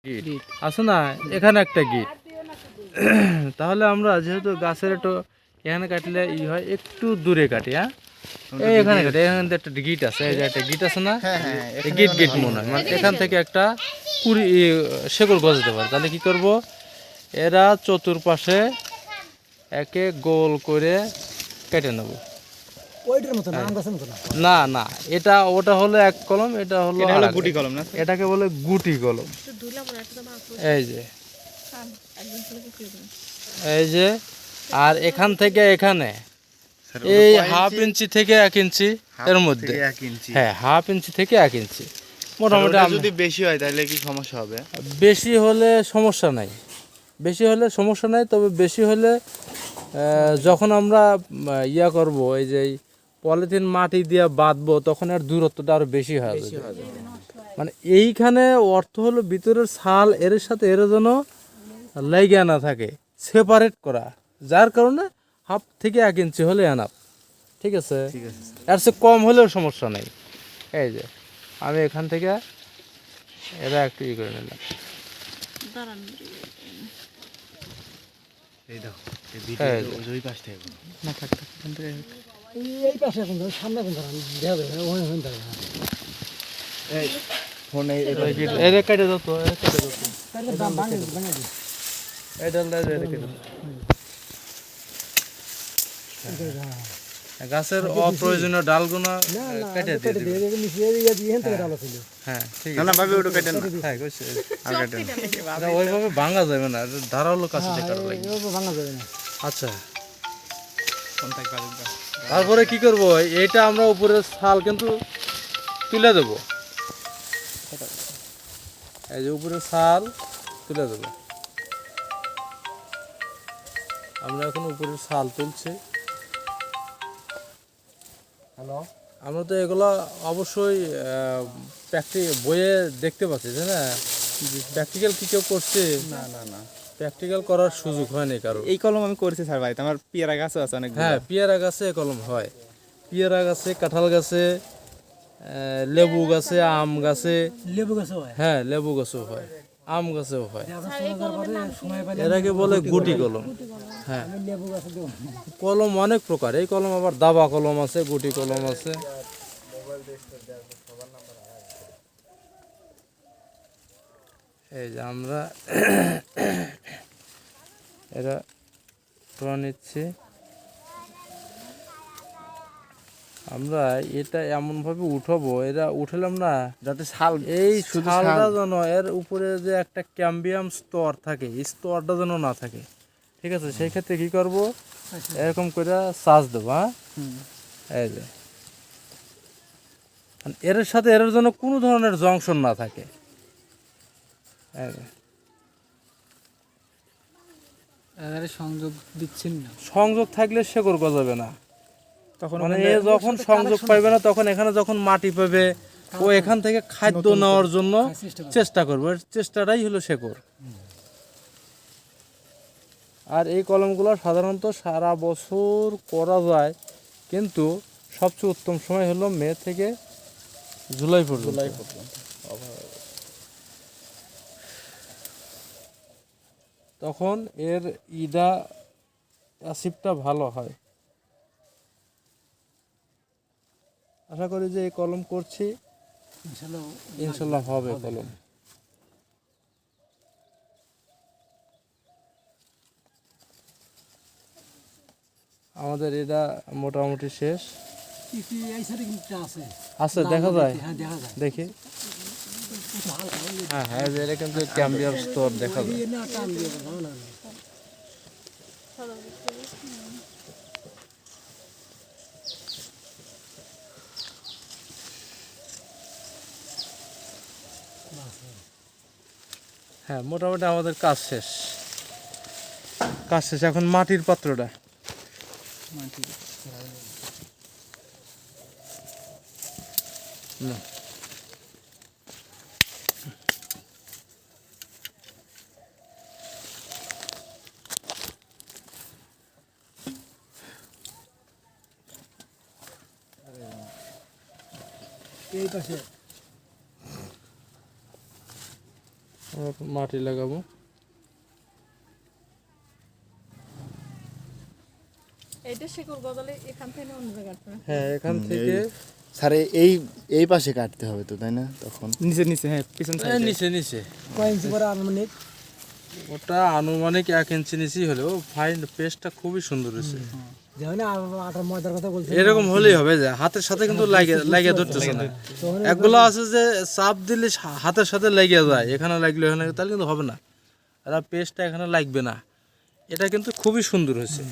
গিট আছে না, এখানে একটা গিট। তাহলে আমরা যেহেতু গাছের একটু এখানে কাটলে ই হয়, একটু দূরে কাটি। হ্যাঁ, এই এখানে কাটি, এখানে একটা গিট আছে, এই যে একটা গিট আছে না, গিট গিট মনে হয়, মানে এখান থেকে একটা কুড়ি শেকড় গজাতে পারে। তাহলে কি করব, এরা চতুর্পাশে একে গোল করে কেটে নেব। ওইটার মতো না, আম গাছের মতো না। না না, এটা ওটা হলো এক কলম, এটা হলো গুটি কলম না, এটাকে বলে গুটি কলম। এই যে এই যে, আর এখান থেকে এখানে এই হাফ ইঞ্চি থেকে 1 ইঞ্চি এর মধ্যে, 1 ইঞ্চি। হ্যাঁ হাফ ইঞ্চি থেকে 1 ইঞ্চি মোটামুটি। যদি বেশি হয় তাহলে কি সমস্যা হবে? বেশি হলে সমস্যা নাই, বেশি হলে সমস্যা নাই, তবে বেশি হলে যখন আমরা ইয়া করব, এই যে পলিথিন মাটি দিয়ে বাঁধবো, তখন এর দূরত্বটা আরো বেশি হয়ে যাবে। মানে এইখানে অর্থ হলো ভিতরের ছাল এর সাথে এর যেন লেগে না থাকে, সেপারেট করা, যার কারণে হাফ থেকে 1 ইঞ্চি হলে এনাফ। ঠিক আছে, এর চেয়ে কম হলেও সমস্যা নেই। এই যে আমি এখান থেকে এরা একটু ই করে নিলাম। এই দেখো, এই ভিডিও ওই পাশ থেকে না থাক থাক, এখান থেকে এই পাশে এখন ধরো, সামনে এখন ধরো, দেখা যাবে ওখানে ওখানে ধরো। এই ফোনে এরা কেটে দাও তো, এরা কেটে দাও তো, তাহলে দাম ভাঙে ভাঙে দিই। এই ডালটা এরা কেটে দাও। গাছের অপ্রয়োজনীয় ডালগুলো না না, কেটে আমি দিয়ে কেটে দিবে। দিয়ে এগুলো মিশিয়ে দিয়ে দিয়ে এখান থেকে ডালা ছিল। হ্যাঁ ঠিক না আছে, না ভাবি, ওটা কেটেন না। হ্যাঁ কইছে, আর কাটেন না। এটা ওইভাবে ভাঙা যাবে না, এটা ধারালো কাছে কাটা লাগবে। এইভাবে ভাঙা যাবে না। আচ্ছা, ফোন থাক বাদ দাও। তারপরে কি করব, এইটা আমরা উপরের ছাল কিন্তু তুলে দেব। এই যে উপরের ছাল তুলে দেব, আমরা এখন উপরের ছাল তুলছি। হ্যালো, আমরা তো এগুলো অবশ্যই বইয়ে দেখতে পাচ্ছি, তাই না? প্র্যাকটিক্যাল কি কেউ করছে? না না না, প্র্যাকটিক্যাল করার সুযোগ হয়নি কারো। এই কলম আমি করেছি স্যার বাড়িতে, আমার পেয়ারা গাছও আছে অনেক। হ্যাঁ, পেয়ারা গাছে এ কলম হয়, পেয়ারা গাছে, কাঁঠাল গাছে, লেবু গাছে, আম গাছে। লেবু গাছ হয়। হ্যাঁ, লেবু গাছেও হয়, আম গাছেও হয়। সময় পেলে এটাকে বলে গুটি কলম। হ্যাঁ, আমি লেবু গাছে দেবো। কলম অনেক প্রকার, এই কলম আবার দাবা কলম আছে, গুটি কলম আছে। এই যে আমরা এরা টোয়া নিচ্ছি, আমরা এটা এমনভাবে উঠাবো, এরা উঠালাম না যাতে শাল, এই শুধু ছালটা যেন, এর উপরে যে একটা ক্যাম্বিয়াম স্তর থাকে, এই স্তরটা যেন না থাকে। ঠিক আছে, সেই ক্ষেত্রে কি করব, এরকম করে চাষ দেবো। হ্যাঁ, এই যে এর সাথে এর জন্য কোনো ধরনের জংশন না থাকে। এই যে সংযোগ দিচ্ছেন না, সংযোগ থাকলে শেকড় গজাবে না। তখন মানে এ যখন সংযোগ পাইবে না, তখন এখানে যখন মাটি পাবে, ও এখান থেকে খাদ্য নেওয়ার জন্য চেষ্টা করবে, এর চেষ্টাটাই হলো শেকড়। আর এই কলমগুলো সাধারণত সারা বছর করা যায়, কিন্তু সবচেয়ে উত্তম সময় হলো মে থেকে জুলাই পর্যন্ত। তখন এর ইদা অ্যাসিডটা ভালো হয়। আশা করি যে এই কলম করছি, ইনশাল্লাহ হবে কলম। আমাদের এটা মোটামুটি শেষ আছে, দেখা যায়, দেখি। হ্যাঁ হ্যাঁ, এটা কিন্তু ক্যাম্বিয়াম স্তর দেখা যায়। হ্যাঁ, মোটামুটি আমাদের কাজ শেষ, কাজ শেষ। এখন মাটির পাত্রটা, না এই পাশে আর মাটি লাগাবো। এইটা শিকড় গজালে এখান থেকে অন্য জায়গায় কাটতে হবে। হ্যাঁ, এখান থেকে স্যার এই এই পাশে কাটতে হবে তো, তাই না? তখন নিচে নিচে, হ্যাঁ পিছন নিচে নিচে কয় ইঞ্চি করে আনুমানিক? ওটা আনুমানিক 1 ইঞ্চি নিচেই হলে ও ফাইন পেস্টটা খুবই সুন্দর হয়েছে। যেমন আটার ময়দার কথা বলছি, এরকম হলেই হবে, যে হাতের সাথে কিন্তু লাগে ধরতেছে না। এগুলো আছে যে চাপ দিলে হাতের সাথে লেগে যায়, এখানে লাগলে এখানে, তাহলে কিন্তু হবে না। আর পেস্টটা এখানে লাগবে না। এটা কিন্তু খুবই সুন্দর হয়েছে।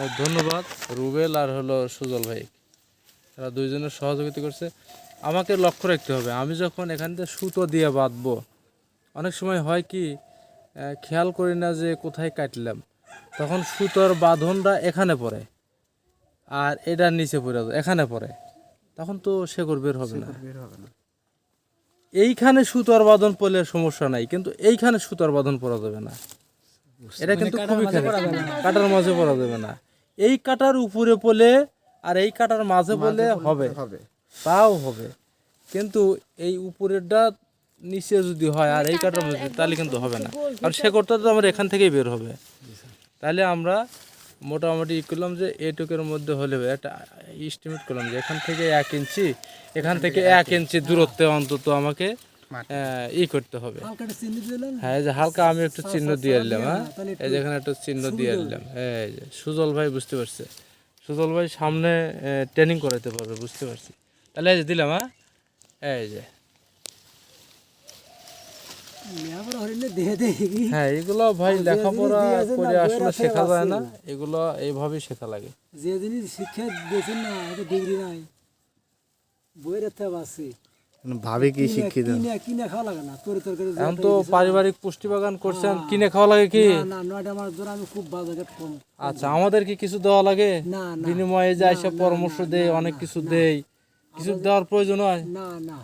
আর ধন্যবাদ রুবেল আর হলো সুজল ভাই, এরা দুইজনের সহযোগিতা করছে। আমাকে লক্ষ্য রাখতে হবে, আমি যখন এখান থেকে সুতো দিয়ে বাঁধবো, অনেক সময় হয় কি খেয়াল করি না যে কোথায় কাটলাম, তখন সুতোর বাঁধনটা এখানে পড়ে আর এটা নিচে পড়ে যায়, এখানে পড়ে, তখন তো শেকড় বের হবে না। এইখানে সুতোর বাঁধন পড়লে সমস্যা নাই, কিন্তু এইখানে সুতোর বাঁধন পড়া যাবে না। এটা কিন্তু খুবই খারাপ, কাটার মাঝে পড়া যাবে না। এই কাটার উপরে পড়লে আর এই কাটার মাঝে পড়লে হবে, তাও হবে, কিন্তু এই উপরেরটা নিচে যদি হয় আর এই কাটার মধ্যে, তাহলে কিন্তু হবে না। কারণ শেকড়টা তো আমার এখান থেকেই বের হবে। তাহলে আমরা মোটামুটি করলাম যে এটুকের মধ্যে হলে একটা এস্টিমেট করলাম যে এখান থেকে 1 ইঞ্চি, এখান থেকে 1 ইঞ্চি দূরত্বে অন্তত আমাকে করতে হবে। হালকা একটা চিনি দিলেন। হ্যাঁ, এই যে হালকা আমি একটু চিহ্ন দিয়ে দিলাম। হ্যাঁ, এই যে এখানে একটা চিহ্ন দিয়ে দিলাম। এই যে সুজল ভাই বুঝতে পারছে, সুজল ভাই সামনে ট্রেনিং করাইতে পারবে, বুঝতে পারছি। তাহলে এই যে দিলাম। হ্যাঁ, এই যে হ্যাঁ, এগুলো ভাই লেখাপড়া করে আসলে শেখা যায় না, এগুলো এইভাবেই শেখা লাগে। যে জিনিস শিক্ষা দিয়েছেন না, এটা ডিগ্রি নাই, বইয়ের একটা আছে, ভাবে কি শিক্ষিত? কিনে খাওয়া লাগে না, তরকারি এখন তো পারিবারিক পুষ্টি বাগান করছেন, কিনে খাওয়া লাগে কি? না, 9টা মাস ধরে আমি খুব বাজারে কম। আচ্ছা, আমাদের কি কিছু দেওয়া লাগে? না, না, বিনিময়ে যে এসব পরামর্শ দেয়, অনেক কিছু দেয়, কিছু দেওয়ার প্রয়োজন হয়? না, না,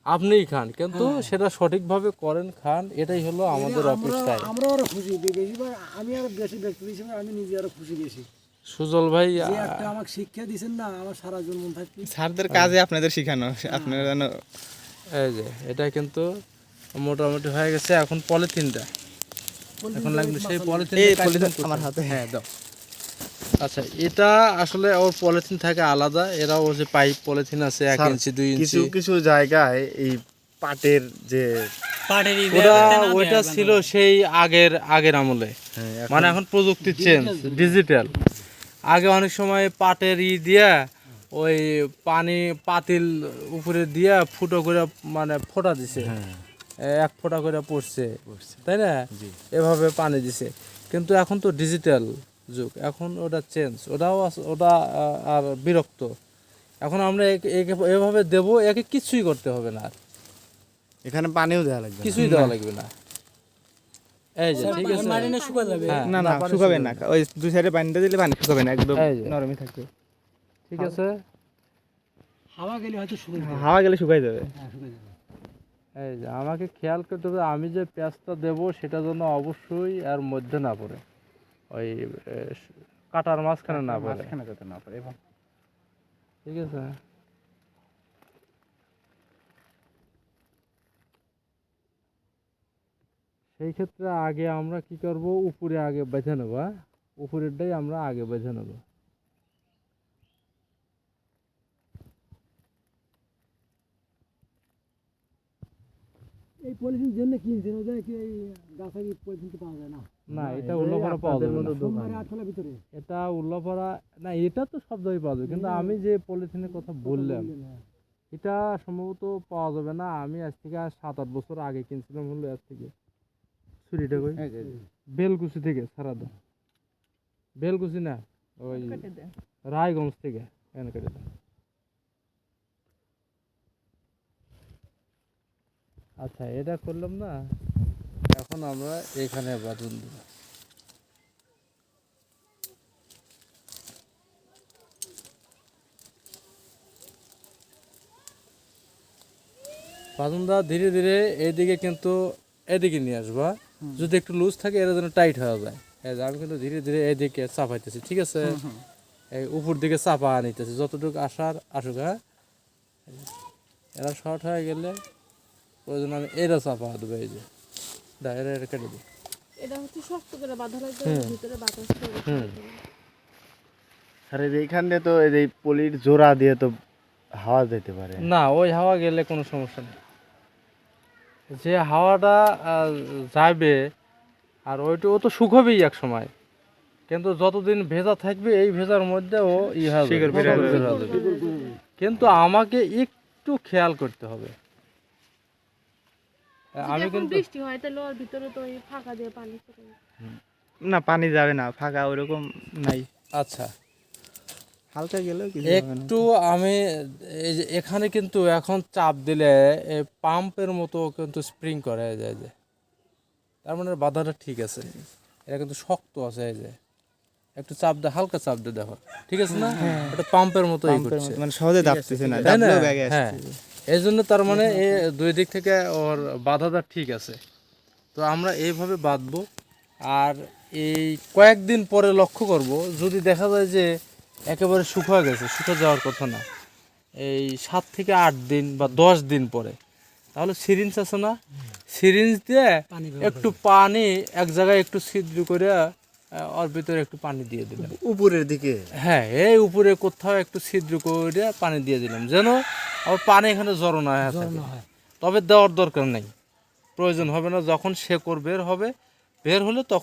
আপনিই খান, কিন্তু সেটা সঠিকভাবে করেন, খান, এটাই হলো আমাদের অফিস টাইম। আমরা আরো খুশি বেশিরভাগ, আমি আরো বেশি ব্যক্তি হিসেবে আমি নিজে আরো খুশি বেশি, সুজল ভাই যে একটা আমাকে শিক্ষা দিয়েছেন না, আমার সারা জীবন মনে থাকবে। স্যারদের কাজে আপনাদের শেখানো, আপনারা যেন এই যে এটা কিন্তু মোটামুটি হয়ে গেছে। এখন পলিথিনটা, এখন লাগবে সেই পলিথিন আমার হাতে। হ্যাঁ, দাও। আচ্ছা, এটা আসলে ওর পলিথিন থাকে আলাদা, এরাও যে পাইপ পলিথিন আছে 1 ইঞ্চি 2 ইঞ্চি। কিছু কিছু জায়গায় এই পাটের যে ওইটা ছিল সেই আগের আমলে, মানে এখন প্রযুক্তি চেঞ্জ, ডিজিটাল। আগে অনেক সময় পাটের দিয়া ওই পানি পাতিল উপরে দিয়া ফুটো করে, মানে ফোঁটা দিছে, 1 ফোঁটা করে পড়ছে, তাই না? এভাবে পানি দিছে। কিন্তু এখন তো ডিজিটাল যুগ, এখন ওটা চেঞ্জ, ওটা আর বিরক্ত। এখন আমরা এভাবে দেবো, একে কিছুই করতে হবে না, আর এখানে পানিও দেওয়া লাগবে না। কিছুই দেওয়া লাগবে না। এই যে ঠিক আছে। হ্যাঁ, না না শুকাবে না, ওই দুই সাইডে পানিটা দিলে পানি শুকাবে না, একদম এই যে। নরমই থাকবে। ঠিক আছে। হাওয়া গেলে হয়তো শুকিয়ে যাবে। হাওয়া গেলে শুকাই যাবে। হ্যাঁ, শুকিয়ে যাবে। এই যে আমাকে খেয়াল করতে হবে, আমি যে পেঁয়াজটা দেবো সেটা যেন অবশ্যই আর মধ্যে না পড়ে, ওই কাটার মাঝখানে না পড়ে। মাঝখানে যাতে না পড়ে। এবং ঠিক আছে। সেই ক্ষেত্রে আগে আমরা কি করব, উপরে আগে বেঁধে নেবো। উপরেরটাই আমরা আগে বেঁধে নেবো। এই পলিথিন জন্য কিনছেন, ওদের কি এই গাছে কি পলিথিন তো পাওয়া যায় না? না, এটা উল্লাপাড়া পাওয়া যাবে না। সোমবারে 8 ভিতরে এটা উল্লাপাড়া না, এটা তো সব জায়গায় পাওয়া যাবে, কিন্তু আমি যে পলিথিনের কথা বললাম এটা সম্ভবত পাওয়া যাবে না। আমি আজ থেকে 7-8 বছর আগে কিনছিলাম, হলো আজ থেকে ছুরিটা কই বেলকুচি থেকে, সারা দাও বেলকুচি না, ওই কেটে দেন। রায়গঞ্জ থেকে এনে কেটে দেন। আচ্ছা, এটা করলাম না, এখন আমরা এখানে বাঁধন দেব। বাঁধনটা ধীরে ধীরে এইদিকে কিন্তু এদিকে নিয়ে আসবা, যদি একটু লুজ থাকে এরা যেন টাইট হয়ে যায়। এই যে আমি কিন্তু ধীরে ধীরে এইদিকে চাপাইতেছি, ঠিক আছে? এই উপর দিকে চাপা নিতেছি, যতটুকু আসুক। হ্যাঁ, এরা শর্ট হয়ে গেলে প্রয়োজন আমি এটা চাপা দেবো, এই যে এটা কেটে দিই। এটা হচ্ছে শক্ত করে বাঁধা লাগবে, ভিতরে বাতাস প্রবেশ হুম। করতে হবে। আর এইখানে তো এই পলির জোড়া দিয়ে তো হাওয়া যেতে পারে। না, ওই হাওয়া গেলে কোনো সমস্যা নেই। যে হাওয়াটা যাবে আর ওইটা ও তো শুকাবেই এক সময়, কিন্তু যতদিন ভেজা থাকবে এই ভেজার মধ্যে ও শিকড় বের হবে। বের হবে। কিন্তু আমাকে একটু খেয়াল করতে হবে। আমি যখন কিন্তু বৃষ্টি হয় তাহলে ওর ভিতরে তো ওই ফাঁকা দিয়ে পানি চলে যায়। না পানি যাবে না, ফাঁকা ওরকম নাই, আচ্ছা হালকা গেলেও কিছু হবে না। একটু আমি এই যে এখানে কিন্তু এখন চাপ দিলে এই পাম্পের মতো কিন্তু স্প্রিং করে এই যে তার মানে বাধাটা ঠিক আছে, এটা কিন্তু শক্ত আছে। এই যে একটু চাপ দে, হালকা চাপ দে, দেখো ঠিক আছে না, এটা পাম্পের মতো পাম্পের মতো, মানে সহজে দাবতেছে না, তাই না? দাবলেও ব্যাগে হ্যাঁ, আসছে। এই জন্য তার মানে দুই দিক থেকে ওর বাধাটা ঠিক আছে। তো আমরা এইভাবে বাঁধবো, আর এই কয়েকদিন পরে লক্ষ্য করব, যদি দেখা যায় যে একেবারে শুকিয়ে গেছে, শুকিয়ে যাওয়ার কথা না, এই 7 থেকে 8 দিন বা 10 দিন পরে, তাহলে সিরিঞ্জ আছে না, সিরিঞ্জ দিয়ে একটু পানি এক জায়গায় একটু ছিদ্র করে ওর ভিতরে একটু পানি দিয়ে দিলাম। উপরের দিকে হ্যাঁ, এই উপরে কোথাও একটু ছিদ্র করে পানি দিয়ে দিলাম, যেন আবার পানি এখানে জড়ো না হয়ে থাকে। তবে দেওয়ার দরকার নেই, প্রয়োজন হবে না। যখন শেকড় বের হবে, বের হলে তখন